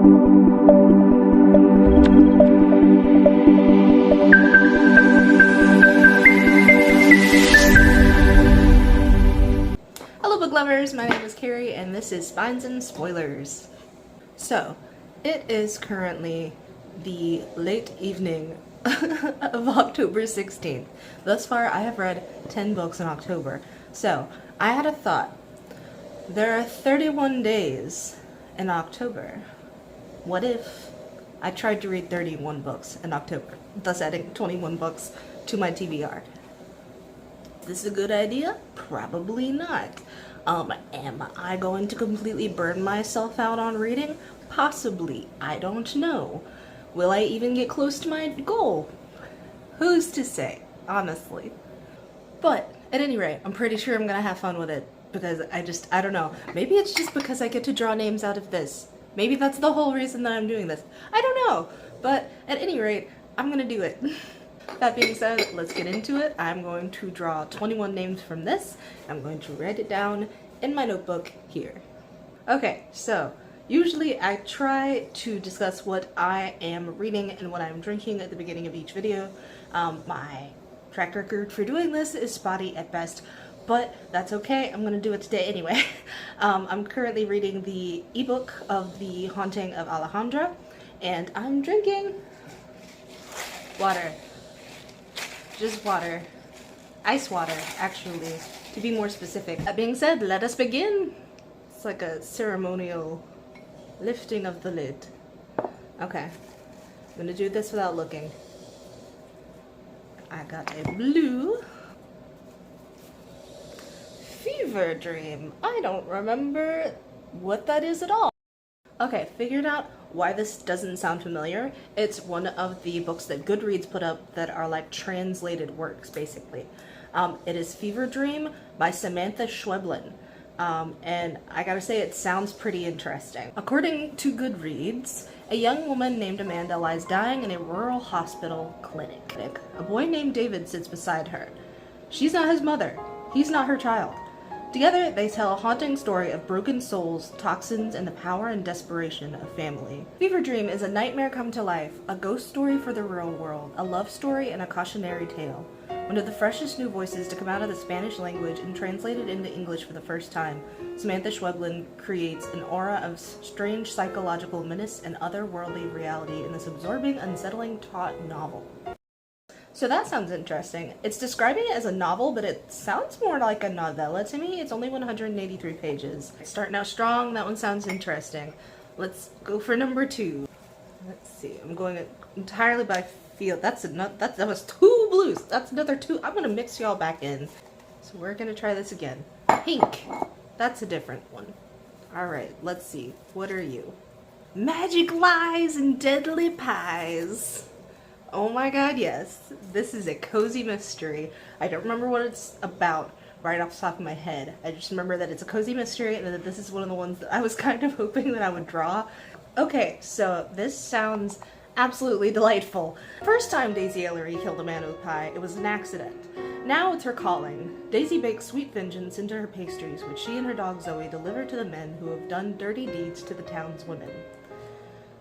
Hello book lovers, my name is Carrie and this is Spines and Spoilers. So, it is currently the late evening of October 16th. Thus far I have read 10 books in October. So, I had a thought. There are 31 days in October. What if I tried to read 31 books in October, thus adding 21 books to my TBR? Is this a good idea? Probably not. Am I going to completely burn myself out on reading? Possibly. I don't know. Will I even get close to my goal? Who's to say, honestly? But, at any rate, I'm pretty sure I'm gonna have fun with it, because I don't know. Maybe it's just because I get to draw names out of this. Maybe that's the whole reason that I'm doing this. I don't know. But, at any rate, I'm gonna do it. That being said, let's get into it. I'm going to draw 21 names from this. I'm going to write it down in my notebook here. Okay, so usually I try to discuss what I am reading and what I'm drinking at the beginning of each video. My track record for doing this is spotty at best, but that's okay. I'm gonna do it today anyway. I'm currently reading the ebook of The Haunting of Alejandra, and I'm drinking water. Just water. Ice water, actually, to be more specific. That being said, let us begin. It's like a ceremonial lifting of the lid. Okay. I'm gonna do this without looking. I got a blue. Fever Dream. I don't remember what that is at all. Okay, figured out why this doesn't sound familiar. It's one of the books that Goodreads put up that are like translated works, basically. It is Fever Dream by Samantha Schweblin. And I gotta say, it sounds pretty interesting. According to Goodreads, a young woman named Amanda lies dying in a rural hospital clinic. A boy named David sits beside her. She's not his mother. He's not her child. Together, they tell a haunting story of broken souls, toxins, and the power and desperation of family. Fever Dream is a nightmare come to life, a ghost story for the real world, a love story, and a cautionary tale. One of the freshest new voices to come out of the Spanish language and translated into English for the first time, Samantha Schweblin creates an aura of strange psychological menace and otherworldly reality in this absorbing, unsettling, taut novel. So that sounds interesting. It's describing it as a novel, but it sounds more like a novella to me. It's only 183 pages. Starting out strong, that one sounds interesting. Let's go for number 2. Let's see, I'm going entirely by feel. That was 2 blues. That's another 2. I'm gonna mix y'all back in. So we're gonna try this again. Pink. That's a different one. Alright, let's see. What are you? Magic lies and deadly pies. Oh my god, yes. This is a cozy mystery. I don't remember what it's about right off the top of my head. I just remember that it's a cozy mystery and that this is one of the ones that I was kind of hoping that I would draw. Okay, so this sounds absolutely delightful. First time Daisy Ellery killed a man with pie, it was an accident. Now it's her calling. Daisy bakes sweet vengeance into her pastries, which she and her dog Zoe deliver to the men who have done dirty deeds to the town's women.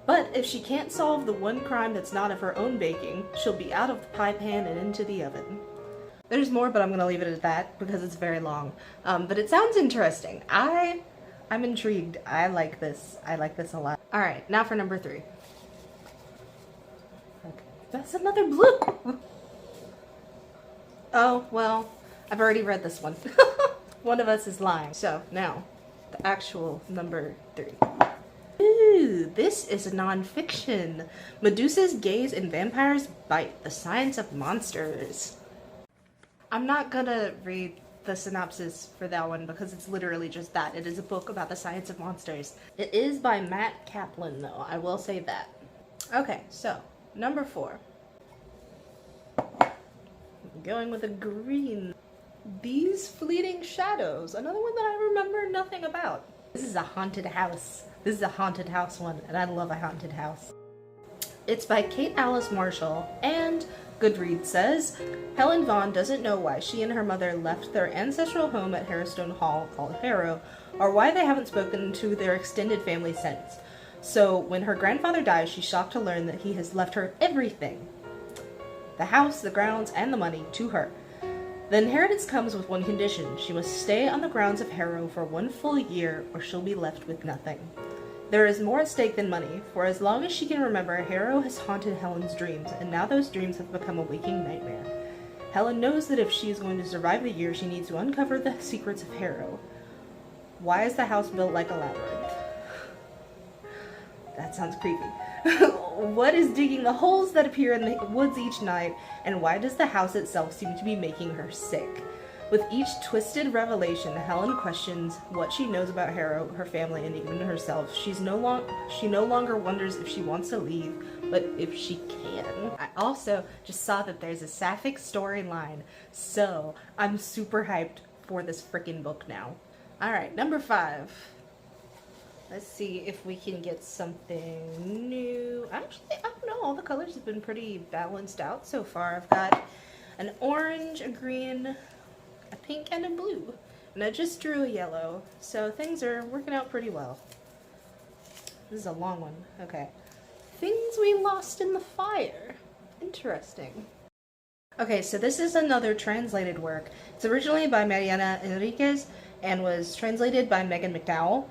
But if she can't solve the one crime that's not of her own baking, she'll be out of the pie pan and into the oven. There's more, but I'm gonna leave it at that because it's very long. But it sounds interesting. I'm intrigued. I like this. I like this a lot. Alright, now for number 3. Okay. That's another blue! Oh, well, I've already read this one. One of us is lying. So, now, the actual number 3. Ooh, this is non-fiction. Medusa's Gaze and Vampires Bite, The Science of Monsters. I'm not gonna read the synopsis for that one because it's literally just that. It is a book about the science of monsters. It is by Matt Kaplan though, I will say that. Okay, so, number 4. I'm going with a green. These Fleeting Shadows, another one that I remember nothing about. This is a haunted house. This is a haunted house one, and I love a haunted house. It's by Kate Alice Marshall, and Goodreads says, Helen Vaughn doesn't know why she and her mother left their ancestral home at Harrowstone Hall, called Harrow, or why they haven't spoken to their extended family since. So when her grandfather dies, she's shocked to learn that he has left her everything. The house, the grounds, and the money to her. The inheritance comes with one condition. She must stay on the grounds of Harrow for 1 full year, or she'll be left with nothing. There is more at stake than money, for as long as she can remember, Harrow has haunted Helen's dreams, and now those dreams have become a waking nightmare. Helen knows that if she is going to survive the year, she needs to uncover the secrets of Harrow. Why is the house built like a labyrinth? That sounds creepy. What is digging the holes that appear in the woods each night, and why does the house itself seem to be making her sick? With each twisted revelation, Helen questions what she knows about Harrow, her family, and even herself. She no longer wonders if she wants to leave, but if she can. I also just saw that there's a sapphic storyline, so I'm super hyped for this freaking book now. Alright, number 5. Let's see if we can get something new. Actually, I don't know, all the colors have been pretty balanced out so far. I've got an orange, a green, a pink, and a blue. And I just drew a yellow, so things are working out pretty well. This is a long one. Okay. Things we lost in the fire. Interesting. Okay, so this is another translated work. It's originally by Mariana Enriquez and was translated by Megan McDowell.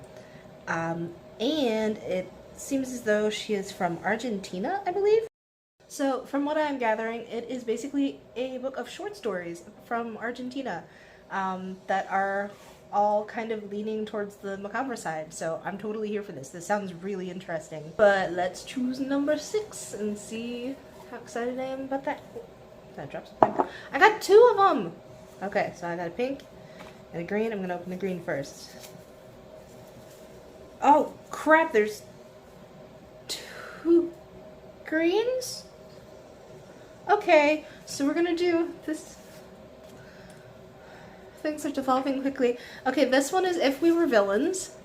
And it seems as though she is from Argentina, I believe. So from what I'm gathering, it is basically a book of short stories from Argentina that are all kind of leaning towards the macabre side. So I'm totally here for this. This sounds really interesting. But let's choose number 6 and see how excited I am about that. Did I drop something? I got 2 of them! Okay, so I got a pink and a green. I'm going to open the green first. Oh, crap, there's 2 greens? Okay, so we're gonna do this. Things are devolving quickly. Okay, this one is If We Were Villains.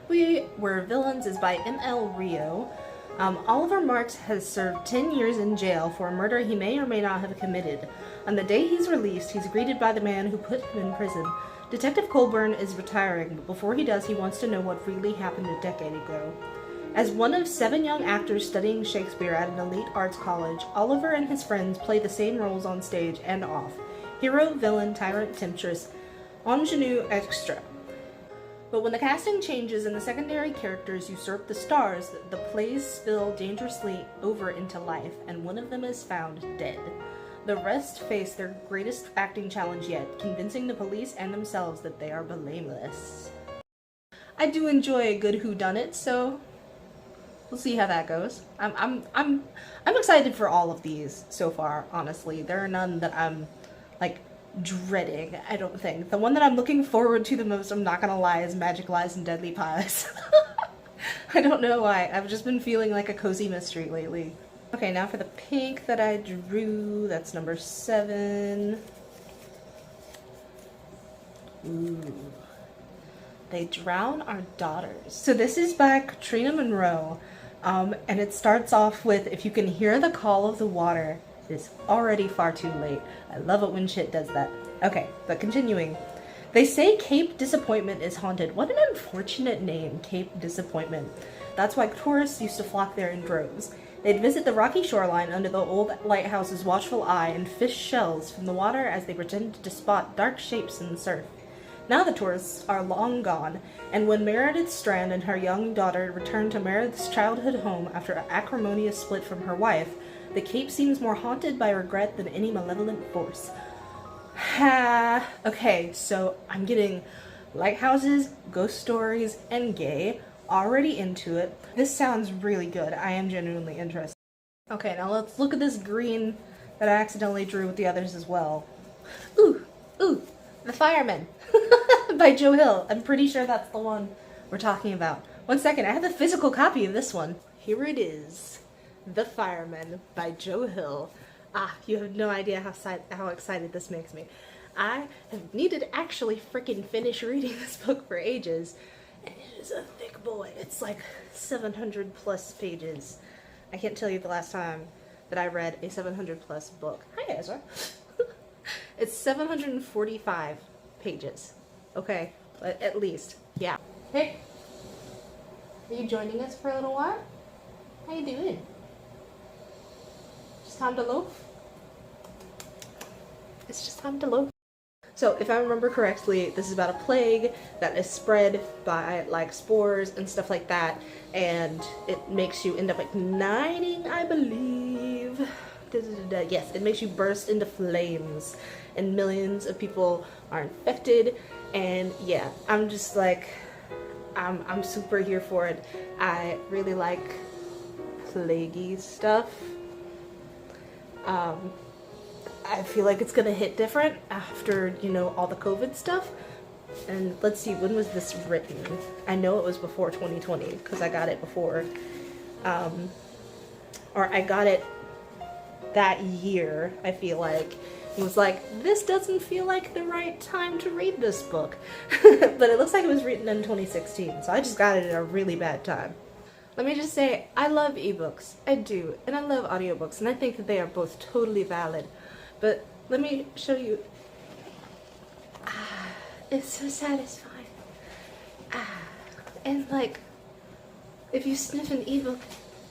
We Were Villains is by M.L. Rio. Oliver Marks has served 10 years in jail for a murder he may or may not have committed. On the day he's released, he's greeted by the man who put him in prison. Detective Colburn is retiring, but before he does, he wants to know what really happened a decade ago. As one of 7 young actors studying Shakespeare at an elite arts college, Oliver and his friends play the same roles on stage and off. Hero, villain, tyrant, temptress, ingenue, etc. But when the casting changes and the secondary characters usurp the stars, the plays spill dangerously over into life, and one of them is found dead. The rest face their greatest acting challenge yet, convincing the police and themselves that they are blameless. I do enjoy a good whodunit, so we'll see how that goes. I'm excited for all of these so far, honestly. There are none that I'm like dreading, I don't think. The one that I'm looking forward to the most, I'm not gonna lie, is Magic Lies and Deadly Pies. I don't know why. I've just been feeling like a cozy mystery lately. Okay, now for the pink that I drew, that's number 7. Ooh. They Drown Our Daughters. So this is by Katrina Monroe, and it starts off with, if you can hear the call of the water, it is already far too late. I love it when shit does that. Okay, but continuing. They say Cape Disappointment is haunted. What an unfortunate name, Cape Disappointment. That's why tourists used to flock there in droves. They'd visit the rocky shoreline under the old lighthouse's watchful eye and fish shells from the water as they pretended to spot dark shapes in the surf. Now the tourists are long gone, and when Meredith Strand and her young daughter return to Meredith's childhood home after an acrimonious split from her wife, the Cape seems more haunted by regret than any malevolent force. Okay, so I'm getting lighthouses, ghost stories, and gay. Already into it. This sounds really good. I am genuinely interested. Okay, now let's look at this green that I accidentally drew with the others as well. Ooh, The Fireman by Joe Hill. I'm pretty sure that's the one we're talking about. One second, I have a physical copy of this one. Here it is. The Fireman by Joe Hill. You have no idea how excited this makes me. I have needed to actually freaking finish reading this book for ages. And it is a thick boy. It's like 700 plus pages. I can't tell you the last time that I read a 700 plus book. Hi, Ezra. It's 745 pages. Okay, at least. Yeah. Hey. Are you joining us for a little while? How you doing? Just time to loaf? It's just time to loaf. So if I remember correctly, this is about a plague that is spread by like spores and stuff like that, and it makes you end up igniting, I believe. Yes, it makes you burst into flames, and millions of people are infected. And yeah, I'm just like, I'm super here for it. I really like plaguey stuff. I feel like it's gonna hit different after, you know, all the COVID stuff. And let's see, when was this written? I know it was before 2020 because I got it before, or I got it that year. I feel like it was like, this doesn't feel like the right time to read this book. But it looks like it was written in 2016, so I just got it at a really bad time. Let me just say, I love ebooks. I do, and I love audiobooks, and I think that they are both totally valid. But let me show you. It's so satisfying. And like, if you sniff an ebook,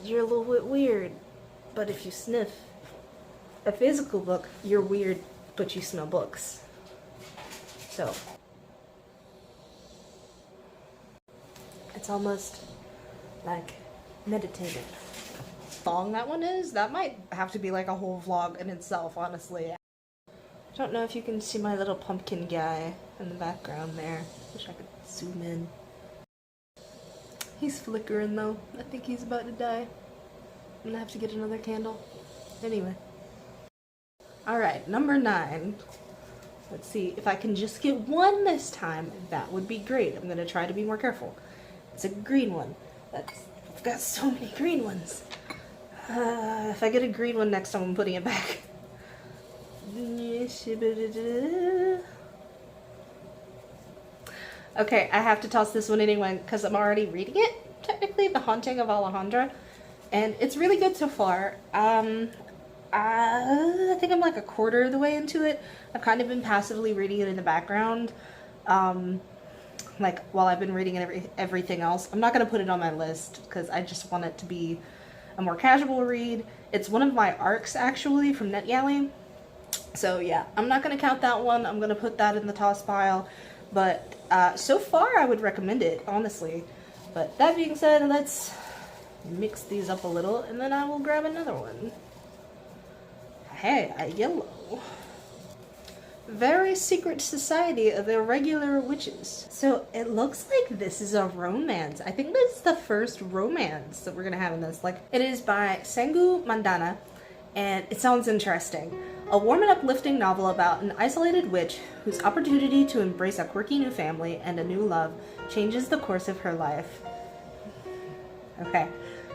you're a little bit weird. But if you sniff a physical book, you're weird, but you smell books. So, it's almost like meditative. Long that one is, that might have to be like a whole vlog in itself, honestly. I don't know if you can see my little pumpkin guy in the background there. Wish I could zoom in. He's flickering though. I think he's about to die. I'm gonna have to get another candle. Anyway. Alright, number 9. Let's see if I can just get one this time. That would be great. I'm gonna try to be more careful. It's a green one. I've got so many green ones. If I get a green one next time, I'm putting it back. Okay, I have to toss this one anyway because I'm already reading it, technically, The Haunting of Alejandra, and it's really good so far. I think I'm like a quarter of the way into it. I've kind of been passively reading it in the background, like while I've been reading everything else. I'm not going to put it on my list because I just want it to be a more casual read. It's one of my arcs actually from NetGalley. So yeah, I'm not going to count that one. I'm going to put that in the toss pile. But so far I would recommend it, honestly. But that being said, let's mix these up a little and then I will grab another one. Hey, a yellow. Very Secret Society of Irregular Witches. So it looks like this is a romance. I think this is the first romance that we're gonna have in this. Like, it is by Sengu Mandana, and it sounds interesting. A warm and uplifting novel about an isolated witch whose opportunity to embrace a quirky new family and a new love changes the course of her life. Okay.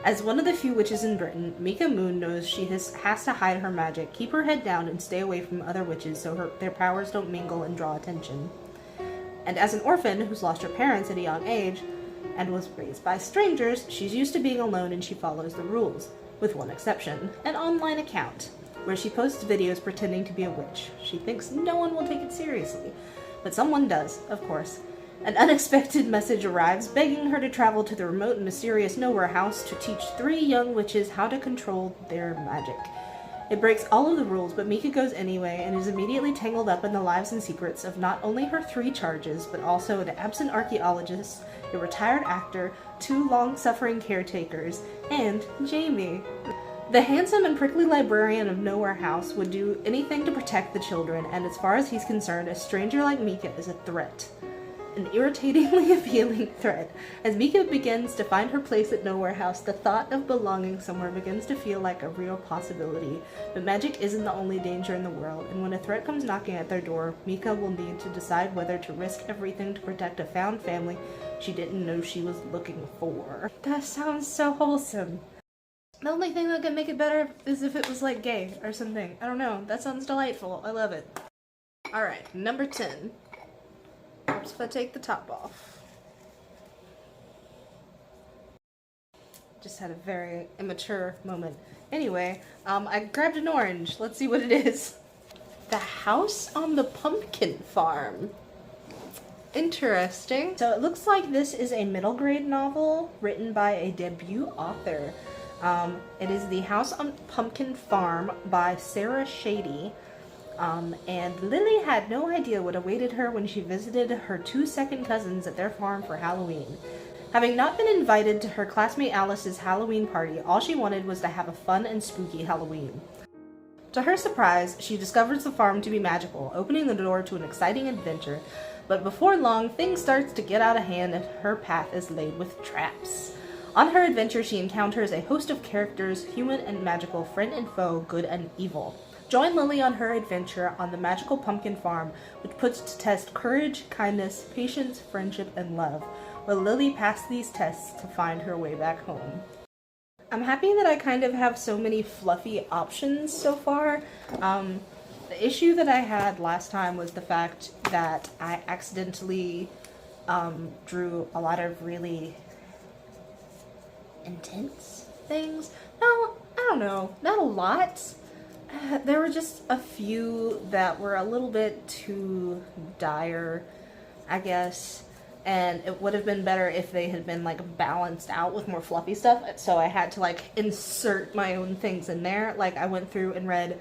As one of the few witches in Britain, Mika Moon knows she has to hide her magic, keep her head down, and stay away from other witches so their powers don't mingle and draw attention. And as an orphan who's lost her parents at a young age and was raised by strangers, she's used to being alone and she follows the rules, with one exception, an online account, where she posts videos pretending to be a witch. She thinks no one will take it seriously, but someone does, of course. An unexpected message arrives, begging her to travel to the remote and mysterious Nowhere house to teach 3 young witches how to control their magic. It breaks all of the rules, but Mika goes anyway and is immediately tangled up in the lives and secrets of not only her 3 charges, but also an absent archaeologist, a retired actor, 2 long-suffering caretakers, and Jamie. The handsome and prickly librarian of Nowhere House would do anything to protect the children, and as far as he's concerned, a stranger like Mika is a threat. An irritatingly appealing threat. As Mika begins to find her place at Nowhere House, the thought of belonging somewhere begins to feel like a real possibility. But magic isn't the only danger in the world, and when a threat comes knocking at their door, Mika will need to decide whether to risk everything to protect a found family she didn't know she was looking for. That sounds so wholesome. The only thing that could make it better is if it was like gay or something. I don't know. That sounds delightful. I love it. Alright, number 10. Oops, if I take the top off. Just had a very immature moment. Anyway, I grabbed an orange. Let's see what it is. The House on the Pumpkin Farm. Interesting. So it looks like this is a middle grade novel written by a debut author. It is The House on Pumpkin Farm by Sarah Shady. And Lily had no idea what awaited her when she visited her two second cousins at their farm for Halloween. Having not been invited to her classmate Alice's Halloween party, all she wanted was to have a fun and spooky Halloween. To her surprise, she discovers the farm to be magical, opening the door to an exciting adventure, but before long, things start to get out of hand and her path is laid with traps. On her adventure, she encounters a host of characters, human and magical, friend and foe, good and evil. Join Lily on her adventure on the magical pumpkin farm, which puts to test courage, kindness, patience, friendship, and love. Will Lily pass these tests to find her way back home? I'm happy that I kind of have so many fluffy options so far. The issue that I had last time was the fact that I accidentally drew a lot of really intense things. No, I don't know, not a lot. There were just a few that were a little bit too dire, I guess. And it would have been better if they had been like balanced out with more fluffy stuff. So I had to like insert my own things in there. Like I went through and read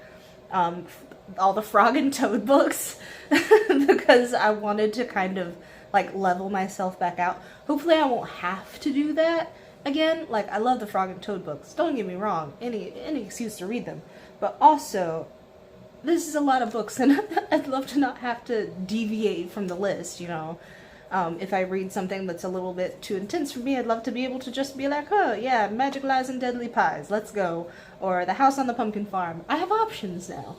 all the Frog and Toad books because I wanted to kind of like level myself back out. Hopefully I won't have to do that again. Like I love the Frog and Toad books. Don't get me wrong. Any excuse to read them. But also, this is a lot of books and I'd love to not have to deviate from the list, you know. If I read something that's a little bit too intense for me, I'd love to be able to just be like, oh yeah, Magic Lies and Deadly Pies, let's go. Or The House on the Pumpkin Farm. I have options now.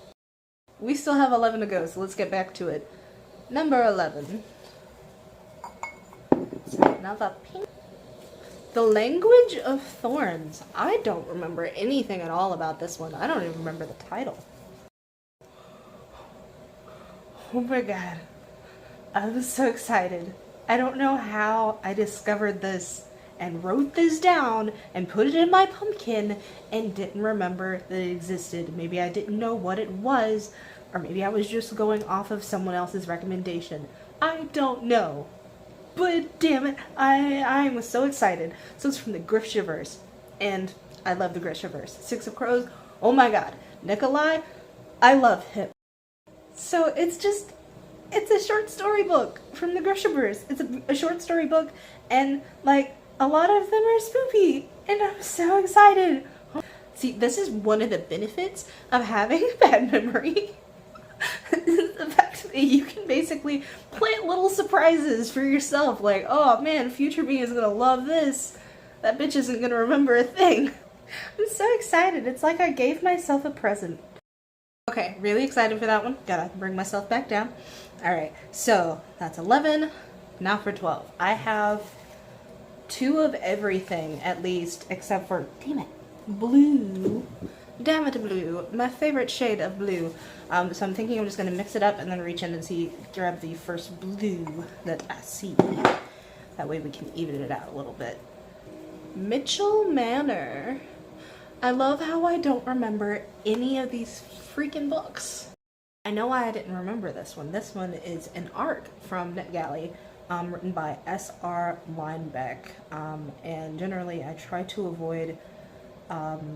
We still have 11 to go, so let's get back to it. Number 11. So now the pink. The Language of Thorns. I don't remember anything at all about this one. I don't even remember the title. Oh my god. I was so excited. I don't know how I discovered this and wrote this down and put it in my pumpkin and didn't remember that it existed. Maybe I didn't know what it was, or maybe I was just going off of someone else's recommendation. I don't know. But damn it, I was so excited. So it's from the Grishaverse, and I love the Grishaverse. Six of Crows, oh my god. Nikolai, I love him. So it's a short story book from the Grishaverse. It's a short story book, and like a lot of them are spooky, and I'm so excited. See, this is one of the benefits of having a bad memory. The fact that you can basically plant little surprises for yourself, like, oh man, future me is gonna love this. That bitch isn't gonna remember a thing. I'm so excited. It's like I gave myself a present. Okay, really excited for that one. Gotta bring myself back down. Alright, so that's 11. Now for 12. I have 2 of everything, at least, except for, damn it, blue. Damn it, blue. My favorite shade of blue. So I'm thinking I'm just going to mix it up and then reach in and grab the first blue that I see. That way we can even it out a little bit. Mitchell Manor. I love how I don't remember any of these freaking books. I know why I didn't remember this one. This one is an arc from NetGalley, written by S.R. Linebeck. And generally I try to avoid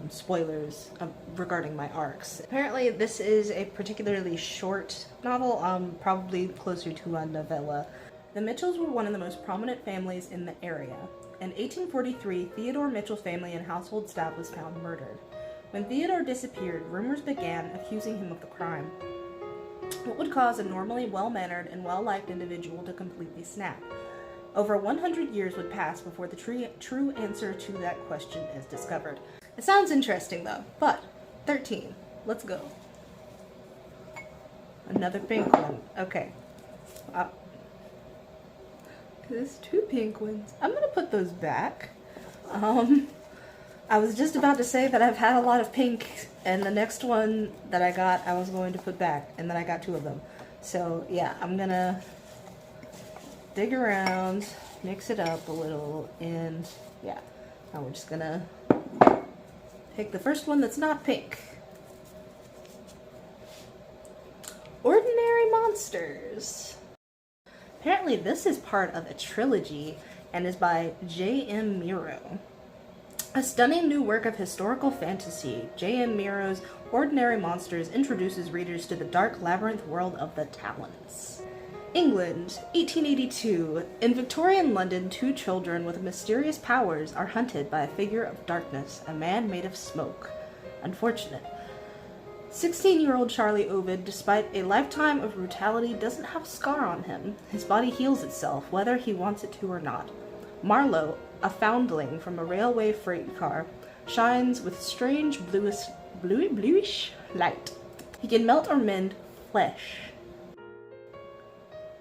spoilers regarding my arcs. Apparently this is a particularly short novel, probably closer to a novella. The Mitchells were one of the most prominent families in the area. In 1843, Theodore Mitchell's family and household staff was found murdered. When Theodore disappeared, rumors began accusing him of the crime. What would cause a normally well-mannered and well-liked individual to completely snap? Over 100 years would pass before the true answer to that question is discovered. It sounds interesting though, but 13. Let's go. Another pink one. Okay. There's 2 pink ones. I'm gonna put those back. I was just about to say that I've had a lot of pink, and the next one that I got I was going to put back, and then I got 2 of them. So yeah, I'm gonna dig around, mix it up a little, and yeah, now we're just gonna pick the first one that's not pink. Ordinary Monsters. Apparently this is part of a trilogy and is by J.M. Miro. A stunning new work of historical fantasy, J.M. Miro's Ordinary Monsters introduces readers to the dark labyrinth world of the Talents. England, 1882. In Victorian London, two children with mysterious powers are hunted by a figure of darkness, a man made of smoke. Unfortunate. 16-year-old Charlie Ovid, despite a lifetime of brutality, doesn't have a scar on him. His body heals itself, whether he wants it to or not. Marlowe, a foundling from a railway freight car, shines with strange bluish light. He can melt or mend flesh.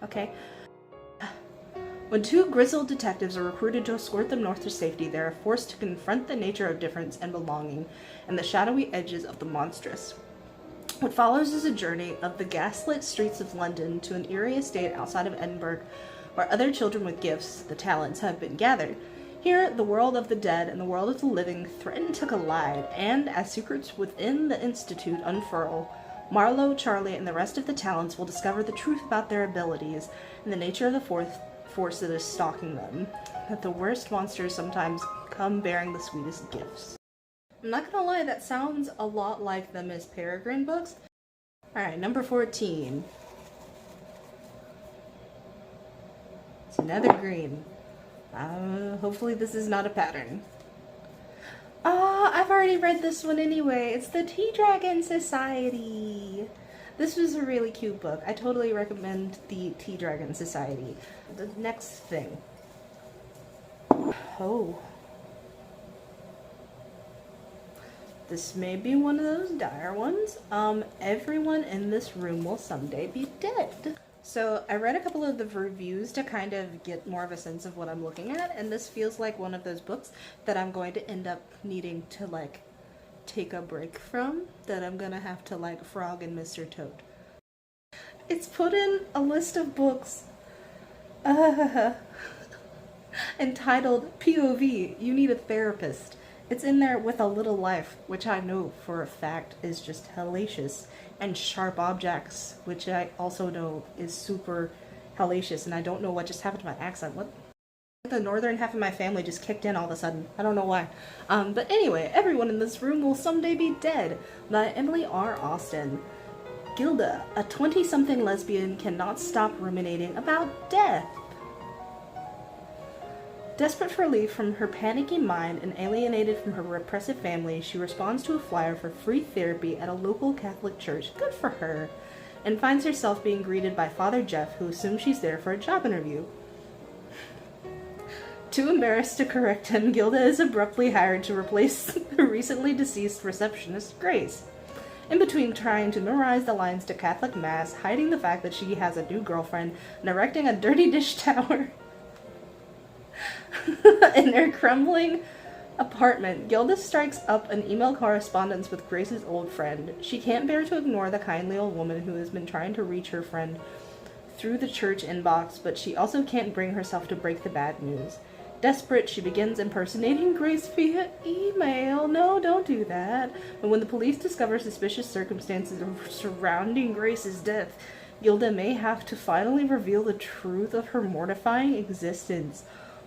Okay. When two grizzled detectives are recruited to escort them north to safety, they are forced to confront the nature of difference and belonging and the shadowy edges of the monstrous. What follows is a journey of the gaslit streets of London to an eerie estate outside of Edinburgh, where other children with gifts, the Talents, have been gathered. Here, the world of the dead and the world of the living threaten to collide, and as secrets within the Institute unfurl, Marlowe, Charlie, and the rest of the Talents will discover the truth about their abilities and the nature of the force that is stalking them. That the worst monsters sometimes come bearing the sweetest gifts. I'm not gonna lie, that sounds a lot like the Miss Peregrine books. Alright, number 14. It's another green. Hopefully this is not a pattern. I've already read this one anyway. It's the Tea Dragon Society. This was a really cute book. I totally recommend the Tea Dragon Society. The next thing. Oh. This may be one of those dire ones. Everyone in this room will someday be dead. So I read a couple of the reviews to kind of get more of a sense of what I'm looking at, and this feels like one of those books that I'm going to end up needing to like take a break from, that I'm gonna have to like Frog and Mr. Toad. It's put in a list of books entitled POV, You Need a Therapist. It's in there with A Little Life, which I know for a fact is just hellacious, and Sharp Objects, which I also know is super hellacious, and I don't know what just happened to my accent. What? The northern half of my family just kicked in all of a sudden. I don't know why. But anyway, Everyone in This Room Will Someday Be Dead by Emily R. Austin. Gilda, a 20-something lesbian, cannot stop ruminating about death. Desperate for relief from her panicky mind and alienated from her repressive family, she responds to a flyer for free therapy at a local Catholic church, good for her, and finds herself being greeted by Father Jeff, who assumes she's there for a job interview. Too embarrassed to correct him, Gilda is abruptly hired to replace the recently deceased receptionist, Grace. In between trying to memorize the lines to Catholic Mass, hiding the fact that she has a new girlfriend, and erecting a dirty dish tower in her crumbling apartment, Gilda strikes up an email correspondence with Grace's old friend. She can't bear to ignore the kindly old woman who has been trying to reach her friend through the church inbox, but she also can't bring herself to break the bad news. Desperate, she begins impersonating Grace via email. No, don't do that. But when the police discover suspicious circumstances surrounding Grace's death, Gilda may have to finally reveal the truth of her mortifying existence.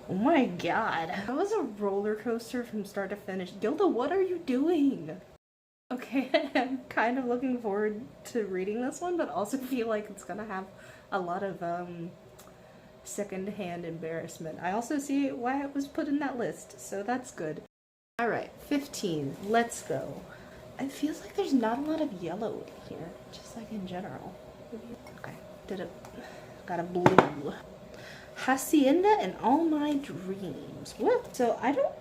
Oh my god. That was a roller coaster from start to finish. Gilda, what are you doing? Okay, I'm kind of looking forward to reading this one, but also feel like it's gonna have a lot of second-hand embarrassment. I also see why it was put in that list, so that's good. Alright, 15. Let's go. It feels like there's not a lot of yellow in here, just like in general. Okay, got a blue. Hacienda and All My Dreams. What? So I don't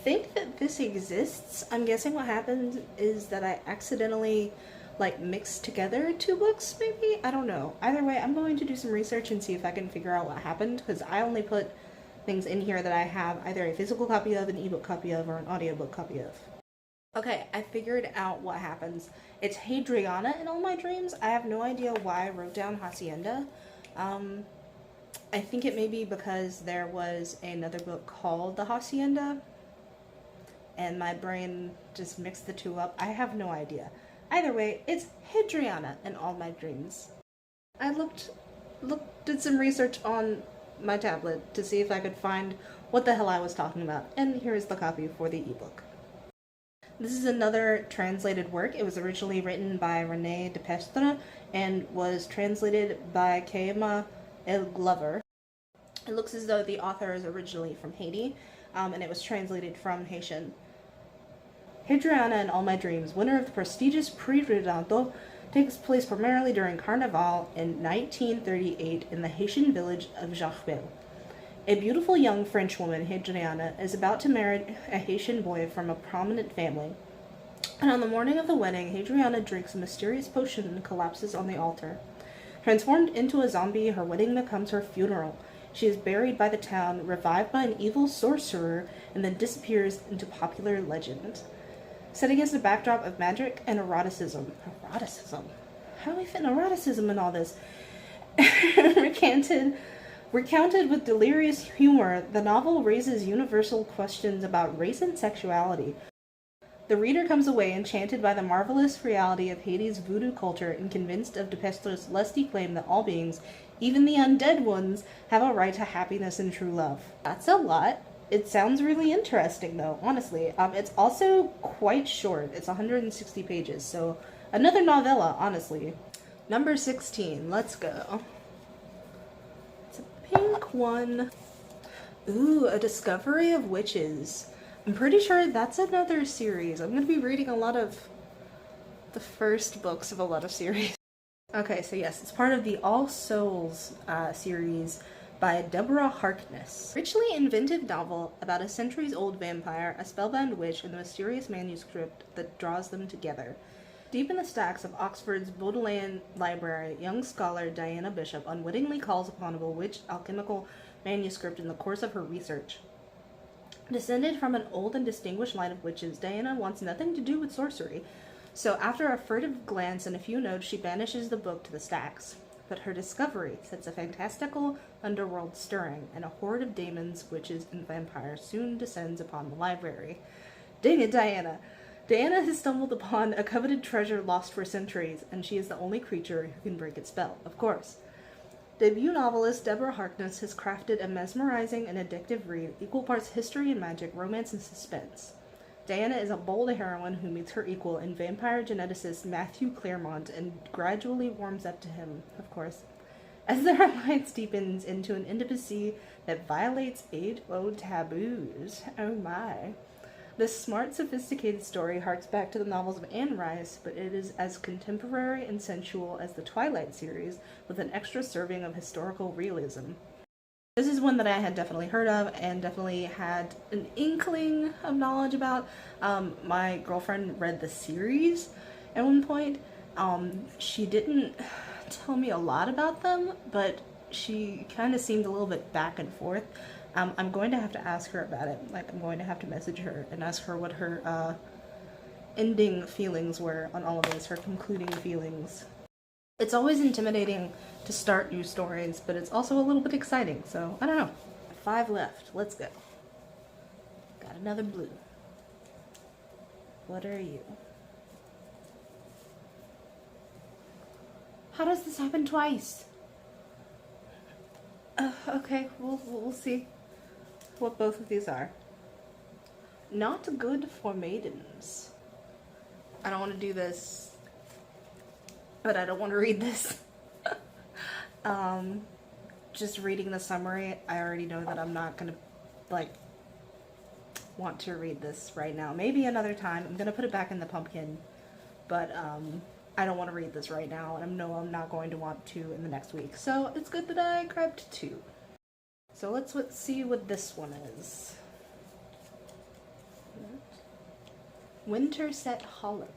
think that this exists. I'm guessing what happened is that I accidentally like mixed together two books, maybe? I don't know. Either way, I'm going to do some research and see if I can figure out what happened, because I only put things in here that I have either a physical copy of, an ebook copy of, or an audiobook copy of. Okay, I figured out what happens. It's Hadriana in All My Dreams. I have no idea why I wrote down Hacienda. I think it may be because there was another book called The Hacienda, and my brain just mixed the two up. I have no idea. Either way, it's Hadriana in All My Dreams. I looked did some research on my tablet to see if I could find what the hell I was talking about, and here's the copy for the ebook. This is another translated work. It was originally written by René Depestre and was translated by Keima El Glover. It looks as though the author is originally from Haiti, and it was translated from Haitian. Hadriana in All My Dreams, winner of the prestigious Prix Redanto, takes place primarily during Carnival in 1938 in the Haitian village of Jacbel. A beautiful young French woman, Hadriana, is about to marry a Haitian boy from a prominent family. And on the morning of the wedding, Hadriana drinks a mysterious potion and collapses on the altar. Transformed into a zombie, her wedding becomes her funeral. She is buried by the town, revived by an evil sorcerer, and then disappears into popular legend. Set against a backdrop of magic and eroticism. Eroticism? How do we fit eroticism in all this? Recounted with delirious humor, the novel raises universal questions about race and sexuality. The reader comes away enchanted by the marvelous reality of Haiti's voodoo culture and convinced of Depestre's lusty claim that all beings, even the undead ones, have a right to happiness and true love. That's a lot. It sounds really interesting, though, honestly. It's also quite short. It's 160 pages, so another novella, honestly. Number 16. Let's go. It's a pink one. Ooh, A Discovery of Witches. I'm pretty sure that's another series. I'm going to be reading a lot of the first books of a lot of series. Okay, so yes, it's part of the All Souls series by Deborah Harkness. Richly inventive novel about a centuries-old vampire, a spellbound witch, and the mysterious manuscript that draws them together. Deep in the stacks of Oxford's Bodleian Library, young scholar Diana Bishop unwittingly calls upon a bewitched alchemical manuscript in the course of her research. Descended from an old and distinguished line of witches, Diana wants nothing to do with sorcery, so after a furtive glance and a few notes, she banishes the book to the stacks. But her discovery sets a fantastical underworld stirring, and a horde of demons, witches, and vampires soon descends upon the library. Dang it, Diana! Diana has stumbled upon a coveted treasure lost for centuries, and she is the only creature who can break its spell, of course. Debut novelist Deborah Harkness has crafted a mesmerizing and addictive read, equal parts history and magic, romance and suspense. Diana is a bold heroine who meets her equal in vampire geneticist Matthew Claremont and gradually warms up to him, of course, as their alliance deepens into an intimacy that violates age-old taboos. Oh my. This smart, sophisticated story harks back to the novels of Anne Rice, but it is as contemporary and sensual as the Twilight series, with an extra serving of historical realism. This is one that I had definitely heard of and definitely had an inkling of knowledge about. My girlfriend read the series at one point. She didn't tell me a lot about them, but she kind of seemed a little bit back and forth. I'm going to have to ask her about it. Like, I'm going to have to message her and ask her what her ending feelings were on all of this, her concluding feelings. It's always intimidating to start new stories, but it's also a little bit exciting, so I don't know. 5 left. Let's go. Got another blue. What are you? How does this happen twice? Okay, we'll see what both of these are. Not good for maidens. I don't want to do this, but I don't want to read this. Just reading the summary, I already know that I'm not gonna want to read this right now. Maybe another time. I'm gonna put it back in the pumpkin, but I don't want to read this right now, and I know I'm not going to want to in the next week. So it's good that I grabbed 2. So let's see what this one is. Winterset Hollow.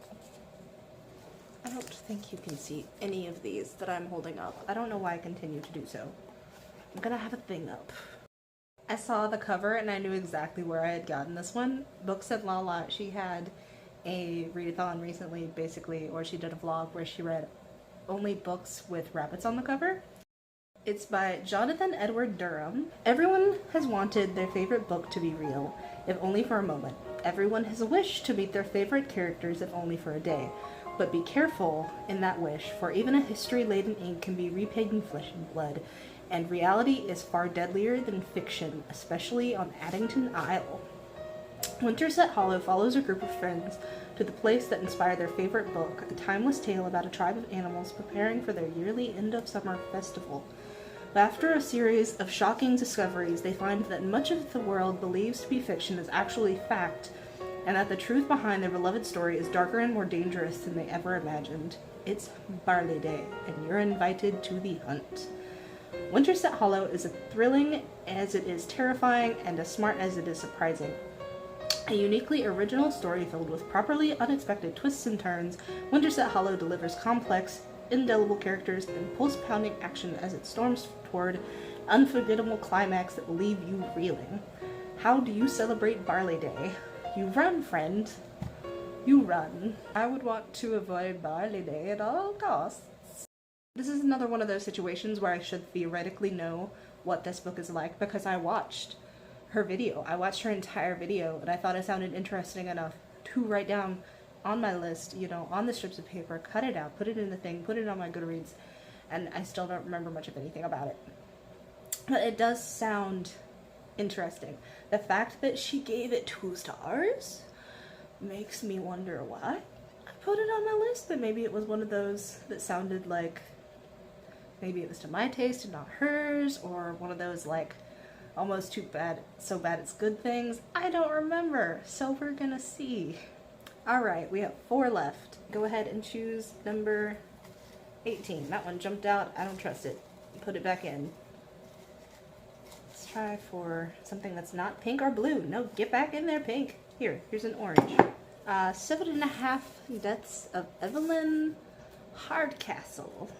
I don't think you can see any of these that I'm holding up. I don't know why I continue to do so. I'm gonna have a thing up. I saw the cover and I knew exactly where I had gotten this one. Books at Lala, she had a readathon recently, basically, or she did a vlog where she read only books with rabbits on the cover. It's by Jonathan Edward Durham. Everyone has wanted their favorite book to be real, if only for a moment. Everyone has wished to meet their favorite characters, if only for a day. But be careful in that wish, for even a history-laden ink can be repaid in flesh and blood, and reality is far deadlier than fiction, especially on Addington Isle. Winterset Hollow follows a group of friends to the place that inspired their favorite book, a timeless tale about a tribe of animals preparing for their yearly end-of-summer festival. But after a series of shocking discoveries, they find that much of the world believes to be fiction is actually fact, and that the truth behind their beloved story is darker and more dangerous than they ever imagined. It's Barley Day, and you're invited to the hunt. Winterset Hollow is as thrilling as it is terrifying, and as smart as it is surprising. A uniquely original story filled with properly unexpected twists and turns, Winterset Hollow delivers complex, indelible characters and pulse-pounding action as it storms toward an unforgettable climax that will leave you reeling. How do you celebrate Barley Day? You run, friend. You run. I would want to avoid Barley Day at all costs. This is another one of those situations where I should theoretically know what this book is like because I watched her video. I watched her entire video and I thought it sounded interesting enough to write down on my list, you know, on the strips of paper, cut it out, put it in the thing, put it on my Goodreads, and I still don't remember much of anything about it. But it does sound interesting. The fact that she gave it 2 stars makes me wonder why I put it on my list, but maybe it was one of those that sounded like maybe it was to my taste and not hers, or one of those like almost too bad, so bad it's good things. I don't remember, so we're gonna see. Alright, we have 4 left. Go ahead and choose number 18. That one jumped out. I don't trust it. Put it back in. Let's try for something that's not pink or blue. No, get back in there, pink. Here's an orange. 7.5 Deaths of Evelyn Hardcastle.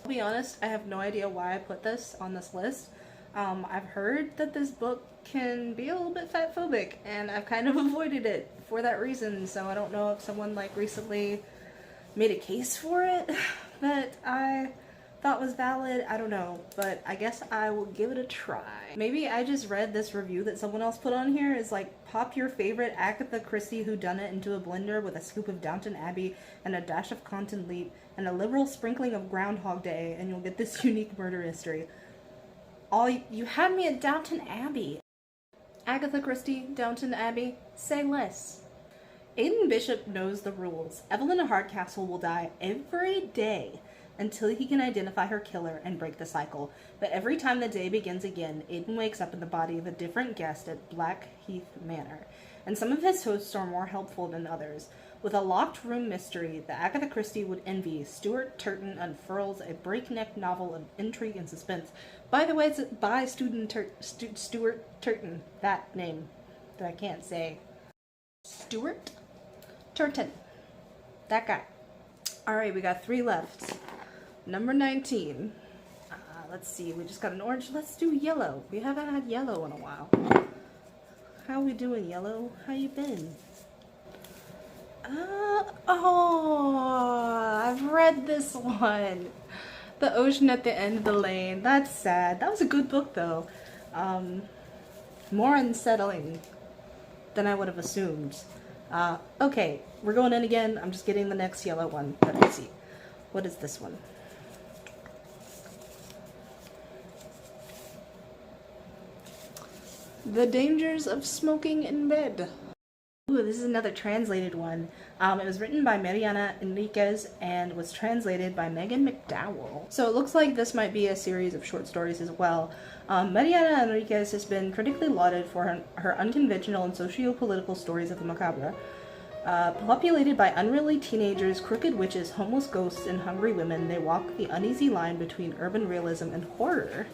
I'll be honest, I have no idea why I put this on this list. I've heard that this book can be a little bit fatphobic, and I've kind of avoided it for that reason, so I don't know if someone like recently made a case for it that I thought was valid. I don't know, but I guess I will give it a try. Maybe I just read this review that someone else put on here is like, pop your favorite Agatha Christie whodunit into a blender with a scoop of Downton Abbey and a dash of Compton Leap and a liberal sprinkling of Groundhog Day, and you'll get this unique murder mystery. You had me at Downton Abbey. Agatha Christie, Downton Abbey, say less. Aidan Bishop knows the rules. Evelyn Hardcastle will die every day until he can identify her killer and break the cycle. But every time the day begins again, Aidan wakes up in the body of a different guest at Blackheath Manor, and some of his hosts are more helpful than others. With a locked room mystery that Agatha Christie would envy, Stuart Turton unfurls a breakneck novel of intrigue and suspense. By the way, it's by Stuart Turton, that name that I can't say. Stuart Turton, that guy. Alright, we got 3 left. Number 19. Let's see, we just got an orange. Let's do yellow. We haven't had yellow in a while. How we doing, yellow? How you been? Oh, I've read this one. The Ocean at the End of the Lane. That's sad. That was a good book, though. More unsettling than I would have assumed. Okay, we're going in again. I'm just getting the next yellow one. Let's see. What is this one? The Dangers of Smoking in Bed. Ooh, this is another translated one. It was written by Mariana Enriquez and was translated by Megan McDowell. So it looks like this might be a series of short stories as well. Mariana Enriquez has been critically lauded for her unconventional and socio-political stories of the macabre. Populated by unruly teenagers, crooked witches, homeless ghosts, and hungry women, they walk the uneasy line between urban realism and horror.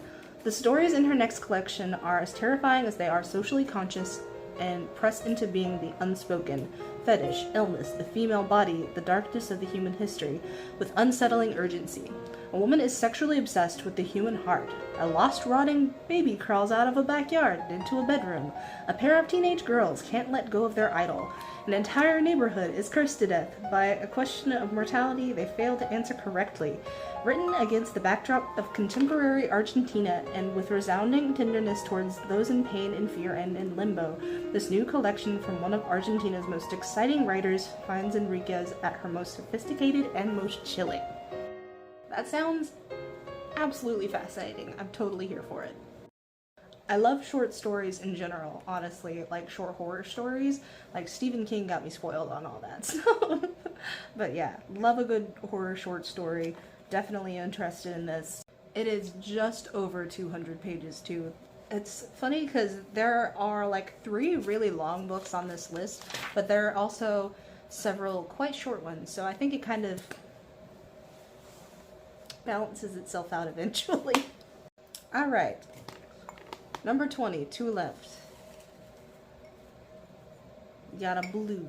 The stories in her next collection are as terrifying as they are socially conscious and press into being the unspoken, fetish, illness, the female body, the darkness of the human history, with unsettling urgency. A woman is sexually obsessed with the human heart. A lost, rotting baby crawls out of a backyard into a bedroom. A pair of teenage girls can't let go of their idol. An entire neighborhood is cursed to death by a question of mortality they fail to answer correctly. Written against the backdrop of contemporary Argentina and with resounding tenderness towards those in pain and fear and in limbo, this new collection from one of Argentina's most exciting writers finds Enriquez at her most sophisticated and most chilling. That sounds absolutely fascinating. I'm totally here for it. I love short stories in general, honestly, like short horror stories. Like Stephen King got me spoiled on all that, so. But yeah, love a good horror short story. Definitely interested in this. It is just over 200 pages too. It's funny because there are like 3 really long books on this list, but there are also several quite short ones, so I think it kind of balances itself out eventually. Alright. Number 20, 2 left. Got a blue.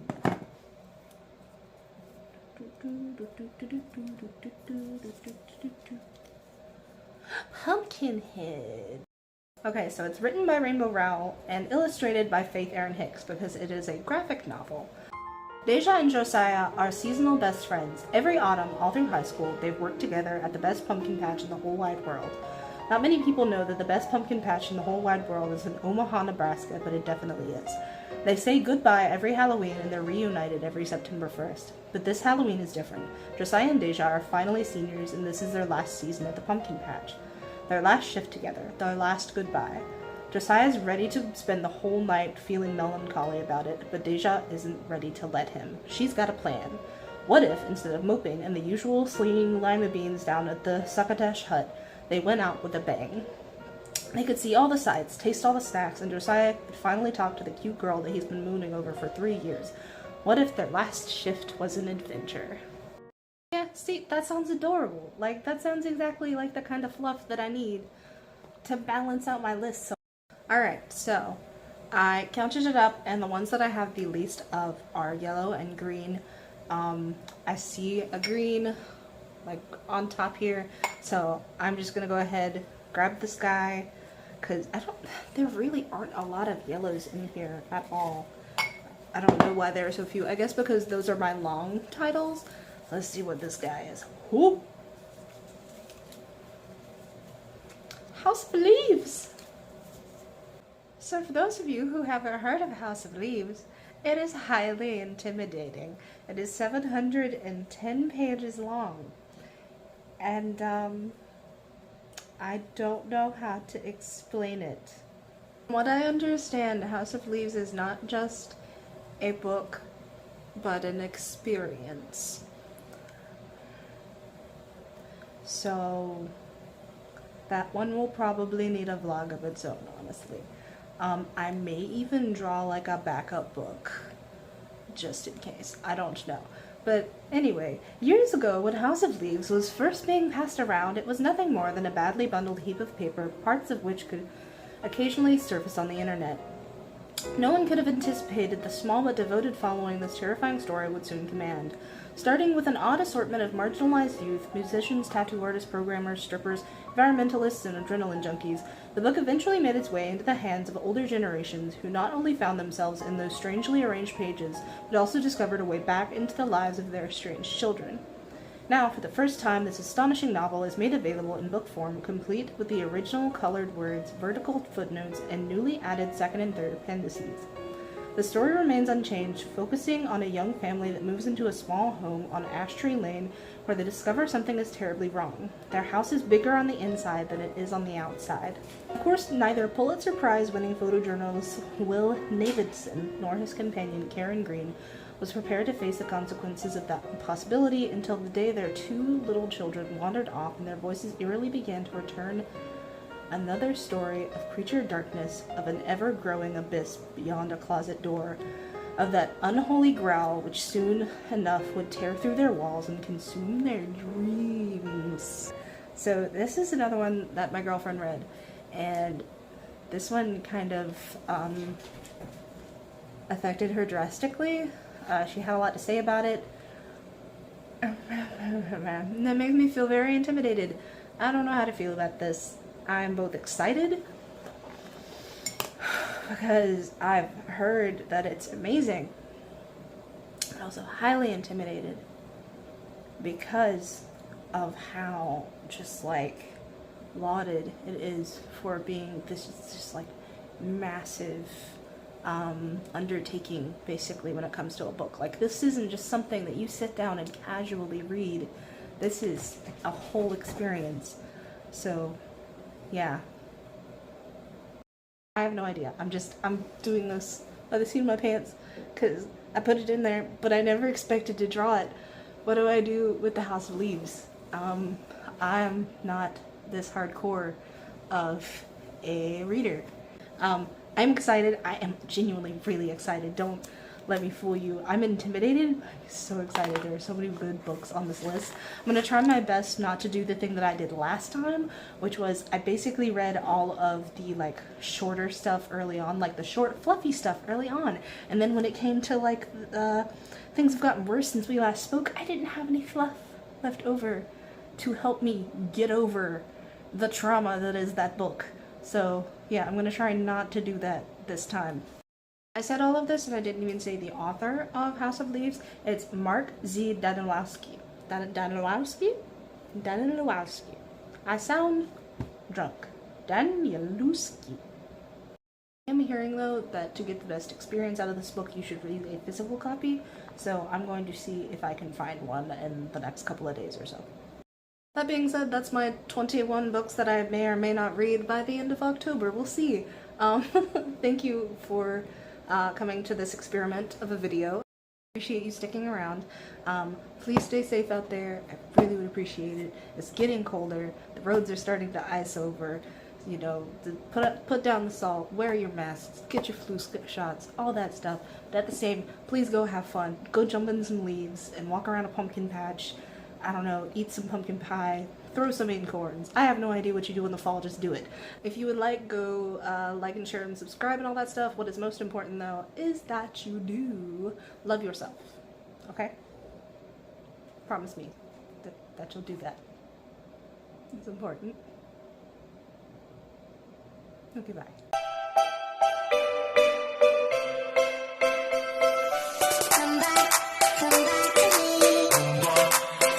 Pumpkinhead. Okay, so it's written by Rainbow Rowell and illustrated by Faith Erin Hicks because it is a graphic novel. Deja and Josiah are seasonal best friends. Every autumn, all through high school, they've worked together at the best pumpkin patch in the whole wide world. Not many people know that the best pumpkin patch in the whole wide world is in Omaha, Nebraska, but it definitely is. They say goodbye every Halloween and they're reunited every September 1st. But this Halloween is different. Josiah and Deja are finally seniors and this is their last season at the pumpkin patch. Their last shift together, their last goodbye. Josiah's ready to spend the whole night feeling melancholy about it, but Deja isn't ready to let him. She's got a plan. What if, instead of moping and the usual slinging lima beans down at the Succotash hut, they went out with a bang? They could see all the sights, taste all the snacks, and Josiah could finally talk to the cute girl that he's been mooning over for 3 years. What if their last shift was an adventure? Yeah, see, that sounds adorable. Like, that sounds exactly like the kind of fluff that I need to balance out my list. Alright, so I counted it up, and the ones that I have the least of are yellow and green. I see a green, like, on top here, so I'm just gonna go ahead, grab this guy, because there really aren't a lot of yellows in here at all. I don't know why there are so few. I guess because those are my long titles. Let's see what this guy is. Whoop! House of Leaves! So for those of you who haven't heard of House of Leaves, it is highly intimidating. It is 710 pages long. And, I don't know how to explain it. From what I understand, House of Leaves is not just a book, but an experience. So, that one will probably need a vlog of its own, honestly. I may even draw like a backup book, just in case. I don't know. But anyway, years ago when House of Leaves was first being passed around, it was nothing more than a badly bundled heap of paper, parts of which could occasionally surface on the internet. No one could have anticipated the small but devoted following this terrifying story would soon command. Starting with an odd assortment of marginalized youth, musicians, tattoo artists, programmers, strippers, environmentalists, and adrenaline junkies, the book eventually made its way into the hands of older generations who not only found themselves in those strangely arranged pages, but also discovered a way back into the lives of their estranged children. Now, for the first time, this astonishing novel is made available in book form, complete with the original colored words, vertical footnotes, and newly added second and third appendices. The story remains unchanged, focusing on a young family that moves into a small home on Ash Tree Lane where they discover something is terribly wrong. Their house is bigger on the inside than it is on the outside. Of course, neither Pulitzer Prize-winning photojournalist Will Davidson nor his companion Karen Green was prepared to face the consequences of that possibility until the day their 2 little children wandered off and their voices eerily began to return. Another story of creature darkness, of an ever-growing abyss beyond a closet door, of that unholy growl which soon enough would tear through their walls and consume their dreams. So this is another one that my girlfriend read, and this one kind of affected her drastically. She had a lot to say about it. That makes me feel very intimidated. I don't know how to feel about this. I'm both excited because I've heard that it's amazing, but also highly intimidated because of how just like lauded it is for being this just like massive undertaking basically when it comes to a book. Like, this isn't just something that you sit down and casually read. This is a whole experience. So yeah, I have no idea. I'm doing this by the seat of my pants because I put it in there, but I never expected to draw it. What do I do with the House of Leaves? I'm not this hardcore of a reader. I'm excited. I am genuinely really excited. Don't let me fool you. I'm intimidated, but I'm so excited. There are so many good books on this list. I'm gonna try my best not to do the thing that I did last time, which was I basically read all of the like shorter stuff early on, like the short fluffy stuff early on, and then when it came to like things have gotten worse since we last spoke, I didn't have any fluff left over to help me get over the trauma that is that book. So yeah, I'm gonna try not to do that this time. I said all of this and I didn't even say the author of House of Leaves. It's Mark Z. Danilowski. Danilowski. I sound drunk. Danilowski. I'm hearing though that to get the best experience out of this book you should read a physical copy, so I'm going to see if I can find one in the next couple of days or so. That being said, that's my 21 books that I may or may not read by the end of October. We'll see. Thank you for coming to this experiment of a video. I appreciate you sticking around. Please stay safe out there. I really would appreciate it. It's getting colder. The roads are starting to ice over. You know, put down the salt, wear your masks, get your flu shots, all that stuff. But at the same, please go have fun. Go jump in some leaves and walk around a pumpkin patch. I don't know, eat some pumpkin pie, throw some acorns. I have no idea what you do in the fall, just do it. If you would like, go like and share and subscribe and all that stuff. What is most important though is that you do love yourself, okay? Promise me that you'll do that. It's important. Okay, bye. Come back to me.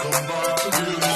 Come back to me.